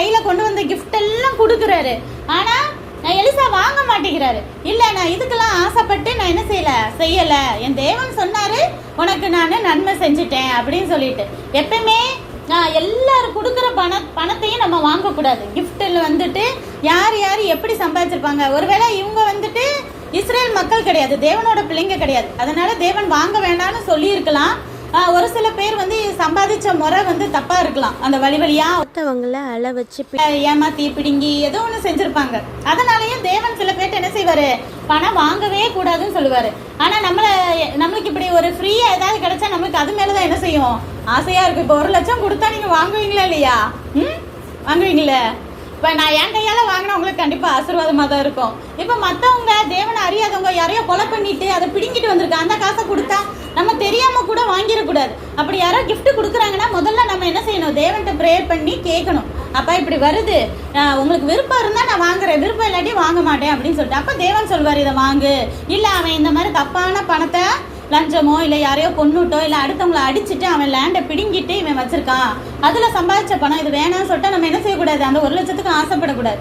கையில் கொண்டு வந்த கிஃப்ட் எல்லாம் கொடுக்குறாரு. ஆனால் எலிசா வாங்க மாட்டேங்கிறாரு. இல்லை, நான் இதுக்கெல்லாம் ஆசைப்பட்டு நான் என்ன செய்யலை. என் தேவன் சொன்னார் உனக்கு நான் நன்மை செஞ்சுட்டேன் அப்படின்னு சொல்லிட்டு. எப்பயுமே எல்லாரும் கொடுக்குற பணத்தையும் நம்ம வாங்கக்கூடாது. கிஃப்டில் வந்துட்டு யார் யார் எப்படி சம்பாதிச்சிருப்பாங்க. ஒருவேளை இவங்க வந்துட்டு இஸ்ரேல் மக்கள் கிடையாது, தேவனோட பிள்ளைங்க கிடையாது. அதனால தேவன் வாங்க வேண்டாம்னு சொல்லியிருக்கலாம். ஒரு சில பேர் வந்து சம்பாதிச்ச முறை வந்து தப்பா இருக்கலாம். அந்த வழியா ஒருத்தவங்கள அள வச்சு ஏமாத்தி பிடுங்கி ஏதோ ஒன்று செஞ்சிருப்பாங்க. அதனாலயே தேவன் சில பேர்ட்ட என்ன செய்வாரு, பணம் வாங்கவே கூடாதுன்னு சொல்லுவாரு. ஆனா நம்மளுக்கு இப்படி ஒரு ஃப்ரீயா ஏதாவது கிடைச்சா நம்மளுக்கு அது மேலதான் என்ன செய்யும், ஆசையா இருக்கு. இப்போ 1 லட்சம் கொடுத்தா நீங்க வாங்குவீங்களா இல்லையா? வாங்குவீங்களே. இப்போ நான் என் கையால் வாங்கினா உங்களுக்கு கண்டிப்பாக ஆசீர்வாதமாக தான் இருக்கும். இப்போ மற்றவங்க தேவனை அறியாதவங்க யாரையோ கொலை பண்ணிட்டு அதை பிடிங்கிட்டு வந்திருக்காங்க, அந்த காசை கொடுத்தா நம்ம தெரியாமல் கூட வாங்கிடக்கூடாது. அப்படி யாரோ கிஃப்ட் கொடுக்குறாங்கன்னா முதல்ல நம்ம என்ன செய்யணும், தேவன்கிட்ட ப்ரேயர் பண்ணி கேட்கணும். அப்போ இப்படி வருது, உங்களுக்கு விருப்பம் இருந்தால் நான் வாங்குறேன், விருப்பம் இல்லாட்டி வாங்க மாட்டேன் அப்படின்னு சொல்லிட்டு அப்போ தேவன் சொல்வார் இதை வாங்கு. இல்லை அவன் இந்த மாதிரி தப்பான பணத்தை லஞ்சமோ இல்லை யாரையோ கொண்டுட்டோ இல்லை அடுத்தவங்களை அடிச்சுட்டு அவன் லேண்டை பிடுங்கிட்டு இவன் வச்சிருக்கான், அதில் சம்பாதிச்ச பணம் இது வேணாம்னு சொல்லிட்டு நம்ம என்ன செய்யக்கூடாது, அந்த 1 லட்சத்துக்கு ஆசைப்படக்கூடாது.